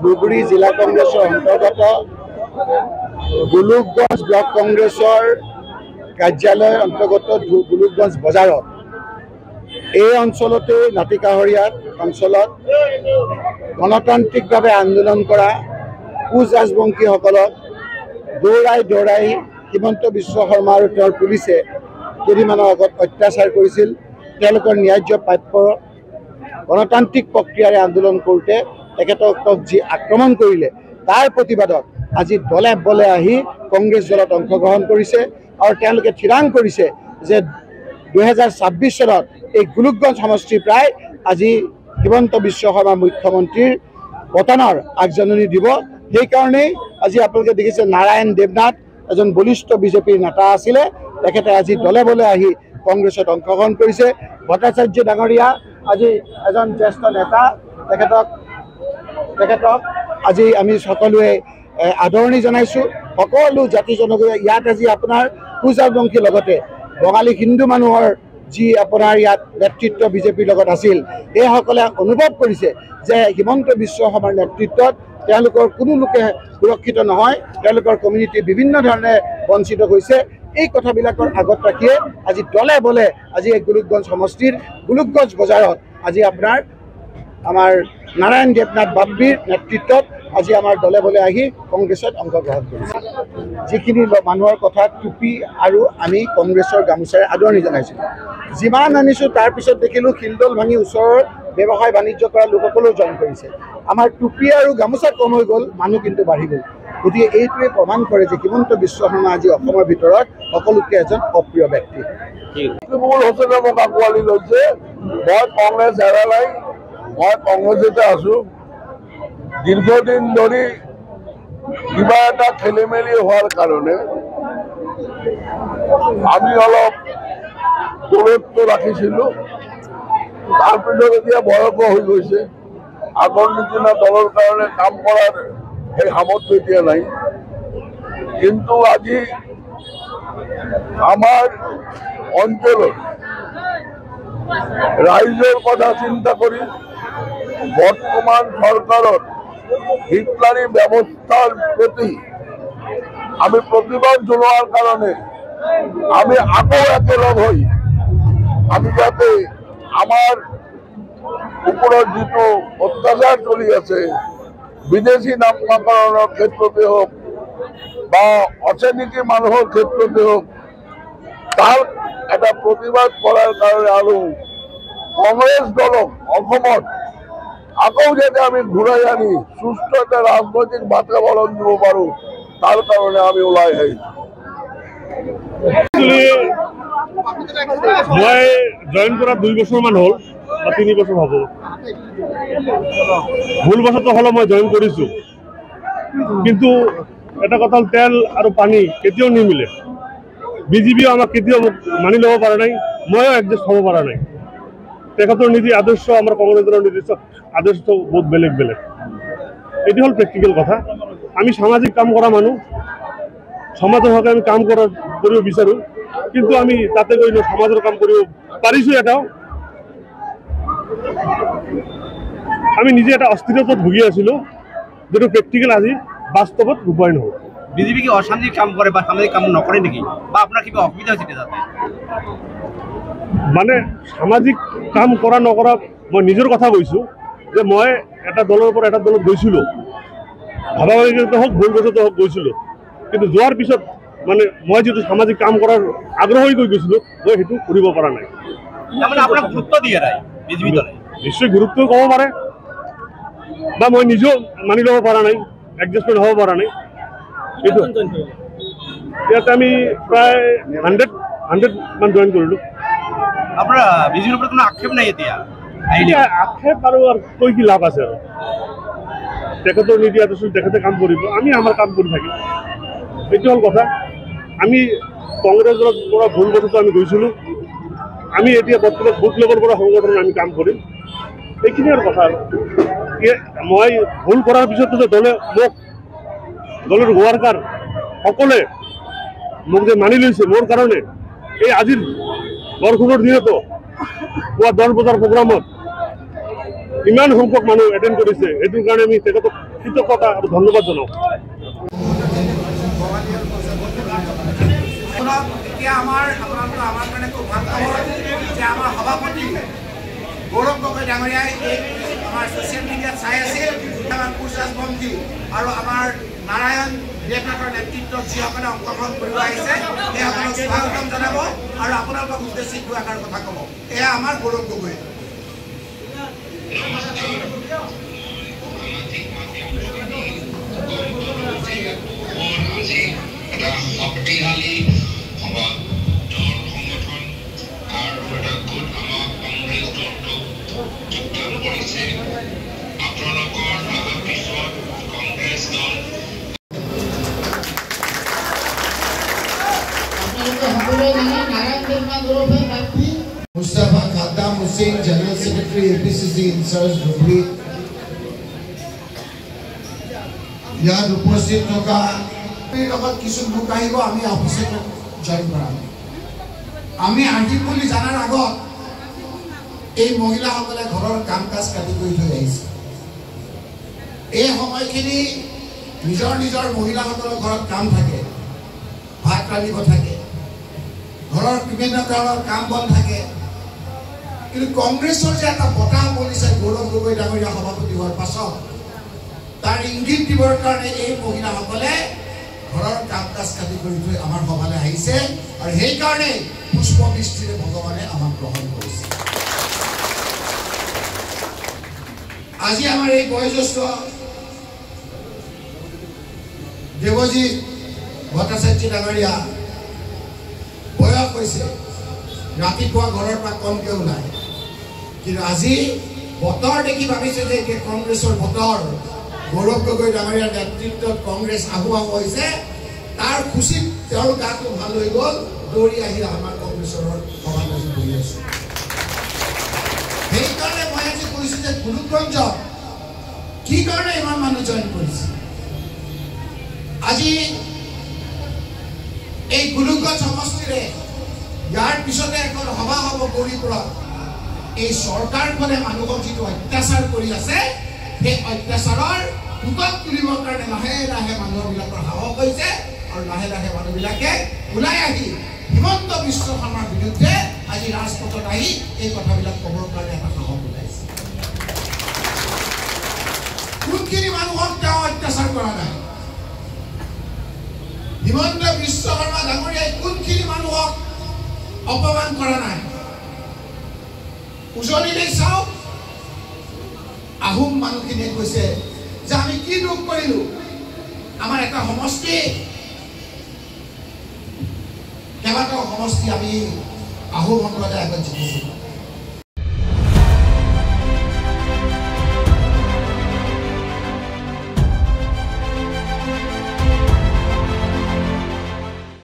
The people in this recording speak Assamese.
ধুবুৰী জিলা কংগ্ৰেছৰ অন্তৰ্গত গোলোকগঞ্জ ব্লক কংগ্ৰেছৰ কাৰ্যালয় অন্তৰ্গত গোলোকগঞ্জ বজাৰত এই অঞ্চলতে নাতিকাহৰীয়াত অঞ্চলত গণতান্ত্ৰিকভাৱে আন্দোলন কৰা কোচ ৰাজবংশীসকলক দৌৰাই হিমন্ত বিশ্ব শৰ্মা আৰু তেওঁৰ পুলিচে কেইদিনমানৰ আগত অত্যাচাৰ কৰিছিল। তেওঁলোকৰ ন্যায্য প্ৰাপ্য গণতান্ত্ৰিক প্ৰক্ৰিয়াৰে আন্দোলন কৰোঁতে তেখেতক যি আক্ৰমণ কৰিলে তাৰ প্ৰতিবাদত আজি দলে বলে আহি কংগ্ৰেছ দলত অংশগ্ৰহণ কৰিছে আৰু তেওঁলোকে থিৰাং কৰিছে যে 2026 চনত এই গোলোকগঞ্জ সমষ্টি প্ৰায় আজি হিমন্ত বিশ্ব শৰ্মা মুখ্যমন্ত্ৰীৰ পতনৰ আগজাননী দিব। সেইকাৰণেই আজি আপোনালোকে দেখিছে নাৰায়ণ দেৱনাথ এজন বলিষ্ঠ বিজেপিৰ নেতা আছিলে, তেখেতে আজি দলে বলে আহি কংগ্ৰেছত অংশগ্ৰহণ কৰিছে। ভট্টাচাৰ্য ডাঙৰীয়া আজি এজন জ্যেষ্ঠ নেতা, তেখেতক আজি আমি সকলোৱে আদৰণি জনাইছোঁ। সকলো জাতি জনগোষ্ঠী ইয়াত আজি আপোনাৰ কোচ ৰাজবংশীৰ লগতে বঙালী হিন্দু মানুহৰ যি আপোনাৰ ইয়াত নেতৃত্ব বিজেপিৰ লগত আছিল, এইসকলে অনুভৱ কৰিছে যে হিমন্ত বিশ্ব শৰ্মাৰ নেতৃত্বত তেওঁলোকৰ কোনো লোকে সুৰক্ষিত নহয়, তেওঁলোকৰ কমিউনিটি বিভিন্ন ধৰণে বঞ্চিত হৈছে। এই কথাবিলাকৰ আগত ৰাখিয়ে আজি দলে বলে আজি এই গোলোকগঞ্জ সমষ্টিৰ গোলোকগঞ্জ বজাৰত আজি আমাৰ নাৰায়ণ দেৱনাথ বাপ্পীৰ নেতৃত্বত আজি আমাৰ দলে বলে আহি কংগ্ৰেছত অংশগ্ৰহণ কৰিছে। যিখিনি মানুহৰ কথা টুপি আৰু আমি কংগ্ৰেছৰ গামোচাৰে আদৰণি জনাইছিলোঁ, যিমান আনিছোঁ তাৰপিছত দেখিলোঁ শিলডল ভাঙি ওচৰৰ ব্যৱসায় বাণিজ্য কৰা লোকসকলেও জইন কৰিছে। আমাৰ টুপি আৰু গামোচা কম হৈ গ'ল, মানুহ কিন্তু বাঢ়ি গ'ল। গতিকে এইটোৱে প্ৰমাণ কৰে যে হিমন্ত বিশ্ব শৰ্মা আজি অসমৰ ভিতৰত সকলোতকৈ এজন অপ্ৰিয় ব্যক্তি। মূল হোসেনে মোক আঁকোৱালি লৈছে, মই কংগ্ৰেছ এৰা নাই, মই কংগ্ৰেছতে আছোঁ। দীৰ্ঘদিন ধৰি কিবা এটা খেলি মেলি হোৱাৰ কাৰণে আমি অলপ দূৰত্ব ৰাখিছিলোঁ। তাৰপিছত এতিয়া বয়সো হৈ গৈছে, আগৰ নিচিনা দলৰ কাৰণে কাম কৰাৰ সেই সামৰ্থ্য এতিয়া নাই। কিন্তু আজি আমাৰ অঞ্চলত ৰাইজৰ কথা চিন্তা কৰি বৰ্তমান চৰকাৰৰ হিটলাৰী ব্যৱস্থাৰ প্ৰতি আমি প্ৰতিবাদ জনোৱাৰ কাৰণে আমি আকৌ একেলগ হৈ আমি যাতে আমাৰ ওপৰত যিটো অত্যাচাৰ চলি আছে, বিদেশী নামকৰণৰ ক্ষেত্ৰতে হওক বা অচিনাকি মানুহৰ ক্ষেত্ৰতে হওক, তাৰ এটা প্ৰতিবাদ কৰাৰ কাৰণে আৰু কংগ্ৰেছ দলক অসমত আকৌ যাতে আমি ঘূৰাই আনি সুস্থ এটা ৰাজনৈতিক বাতাবৰণ দিব পাৰোঁ, তাৰ কাৰণে আমি ওলাই আহিছোঁ। মই জইন কৰা 2 বছৰমান হ'ল বা 3 বছৰ হ'ব। ভুলবশত হ'লেও মই জইন কৰিছোঁ, কিন্তু এটা কথা হ'ল তেল আৰু পানী কেতিয়াও নিমিলে। বিজেপিও আমাক কেতিয়াও মানি ল'ব পৰা নাই, ময়ো এডজাষ্ট হ'ব পৰা নাই। তেখেতৰ নীতি আদৰ্শ আমাৰ কংগ্ৰেছ দলৰ নিৰ্দিষ্ট আদৰ্শ বহুত বেলেগ বেলেগ। এইটো হ'ল প্ৰেক্টিকেল কথা। আমি সামাজিক কাম কৰা মানুহ, সমাজৰ হকে আমি কাম কৰিব বিচাৰোঁ, কিন্তু আমি তাতে গৈ সমাজৰ কাম কৰিব পাৰিছোঁ। এটাও আমি নিজে এটা অস্থিৰতাত ভুগি আছিলোঁ, যিটো প্ৰেক্টিকেল আজি বাস্তৱত ৰূপায়ণ হ'ল। বিজেপি কি অসামাজিক কাম কৰে বা সামাজিক কাম নকৰে নেকি, বা আপোনাৰ কিবা অসুবিধা হৈছে তাতে? মানে সামাজিক কাম কৰা নকৰা মই নিজৰ কথা কৈছোঁ যে মই এটা দলৰ পৰা এটা দলত গৈছিলোঁ, ভাবাভাবিতে হওক ভুলবশত হওক গৈছিলোঁ, কিন্তু যোৱাৰ পিছত মানে মই যিটো সামাজিক কাম কৰাৰ আগ্ৰহী হৈ গৈছিলোঁ, মই সেইটো কৰিব পৰা নাই। আপোনাক গুৰুত্ব দিয়ে নাই বিজেপি দলে? নিশ্চয় গুৰুত্ব ক'ব পাৰে, বা মই নিজেও মানি ল'ব পৰা নাই, এডজাষ্টমেণ্ট হ'ব পৰা নাই। সেইটো ইয়াত আমি প্ৰায় 100 মান জইন কৰিলোঁ। আপোনাৰ বিজেপিৰ ওপৰত কোনো আক্ষেপ নাই এতিয়া? আক্ষেপ আৰু কৈ কি লাভ আছে? আৰু তেখেতৰ নীতি আদৰ্শ তেখেতে কাম কৰিব, আমি আমাৰ কাম কৰি থাকিম। এইটো হ'ল কথা। আমি কংগ্ৰেছ দলৰ পৰা ভুলবশত আমি গৈছিলোঁ, আমি এতিয়া বৰ্তমান বুথ লেভেলৰ পৰা সংগঠন আমি কাম কৰিম, এইখিনিৰ কথা। আৰু মই ভুল কৰাৰ পিছতো যে দলে মোক দলৰ ৱাৰ্কাৰ সকলে মোক যে মানি লৈছে মোৰ কাৰণে, এই আজিৰ বৰষুণৰ দিনতো পুৱা 10 বজাৰ প্ৰগ্ৰামত ইমান সংখ্যক মানুহ এটেণ্ড কৰিছে, এইটোৰ কাৰণে আমি তেখেতক কৃতজ্ঞতা আৰু ধন্যবাদ জনাওঁ। এতিয়া আপোনালোকৰ আমাৰ কাৰণে খুব ভাল খবৰ যে আমাৰ সভাপতি গৌৰৱ গগৈ ডাঙৰীয়াই আমাৰ ছ'চিয়েল মিডিয়াত চাই আছিল। আমাৰ কোচৰাজ বংশী আৰু আমাৰ নাৰায়ণ দেৱনাথৰ নেতৃত্বত যিসকলে অংশগ্ৰহণ কৰিব আহিছে সেইসকলক স্বাগতম জনাব আৰু আপোনালোকক উদ্দেশ্যি দুআষাৰ কথা ক'ব। এয়া আমাৰ গৌৰৱ গগৈ। শক্তিশালী দল সংগঠন আৰু এটা গোট আমাৰ কংগ্ৰেছ দলটোক যোগদান কৰিছে। আপোনালোকৰ পিছত কংগ্ৰেছ দল Mustafa Khaddam Hussain, General Secretary APCC Insurance Dhubri, ইয়াত উপস্থিত থকা লগত কিছু লোক আহিব, আমি অফিচত জইন কৰাম। আমি আহিম বুলি জনাৰ আগত এই মহিলাসকলে ঘৰৰ কাম কাজ কাটি কৰি থৈ আহিছে। এই সময়খিনি নিজৰ নিজৰ মহিলাসকলৰ ঘৰত কাম থাকে, ভাত ৰান্ধিব থাকে, ঘৰৰ বিভিন্ন ধৰণৰ কাম বন থাকে। কিন্তু কংগ্ৰেছৰ যে এটা বঁটা বলিছে গৌৰৱ গগৈ ডাঙৰীয়া সভাপতি হোৱাৰ পাছত, তাৰ ইংগিত দিবৰ কাৰণে এই মহিলাসকলে ঘৰৰ কাম কাজ কাটি কৰি থৈ আমাৰ সভালৈ আহিছে আৰু সেইকাৰণে পুষ্পবৃষ্টিৰে ভগৱানে আমাক গ্ৰহণ কৰিছে। আজি আমাৰ এই বয়োজ্যেষ্ঠ দেৱজিৎ ভট্টাচাৰ্য ডাঙৰীয়া বয়স হৈছে, ৰাতিপুৱা ঘৰৰ পৰা কমকৈ ওলায়, কিন্তু আজি বতৰ দেখি ভাবিছে যে এতিয়া কংগ্ৰেছৰ বতৰ, গৌৰৱ গগৈ ডাঙৰীয়াৰ নেতৃত্বত কংগ্ৰেছ আহু আহু হৈছে। তাৰ খুচিত তেওঁৰ গাটো ভাল হৈ গ'ল, দৌৰি আহি আমাৰ কংগ্ৰেছৰ সভালৈ বহি আছো। সেইকাৰণে মই আজি কৈছো যে গুৰুগঞ্জত কি কাৰণে ইমান মানুহ জইন কৰিছে। আজি এই গুৰুগঞ্জ সমষ্টিৰে ইয়াৰ পিছতে এখন সভা হ'ব গৌৰীপুৰত। এই চৰকাৰখনে মানুহক যিটো অত্যাচাৰ কৰি আছে, সেই অত্যাচাৰৰ সুতত তুলিবৰ কাৰণে লাহে লাহে মানুহবিলাকৰ সাহস হৈছে আৰু লাহে লাহে মানুহবিলাকে ওলাই আহি হিমন্ত বিশ্ব শৰ্মাৰ বিৰুদ্ধে আজি ৰাজপথত আহি এই কথাবিলাক ক'বৰ কাৰণে এটা সাহস ওলাইছে। কোনখিনি মানুহক তেওঁ অত্যাচাৰ কৰা নাই? হিমন্ত বিশ্ব শৰ্মা ডাঙৰীয়াই কোনখিনি মানুহক অপমান কৰা নাই? উজনিলৈ চাওক, আহোম মানুহখিনিয়ে কৈছে যে আমি কি দুখ কৰিলো, আমাৰ এটা সমষ্টি, কেইবাটাও সমষ্টি আমি আহোম সম্প্ৰদায়ৰ আগত জিকিছো।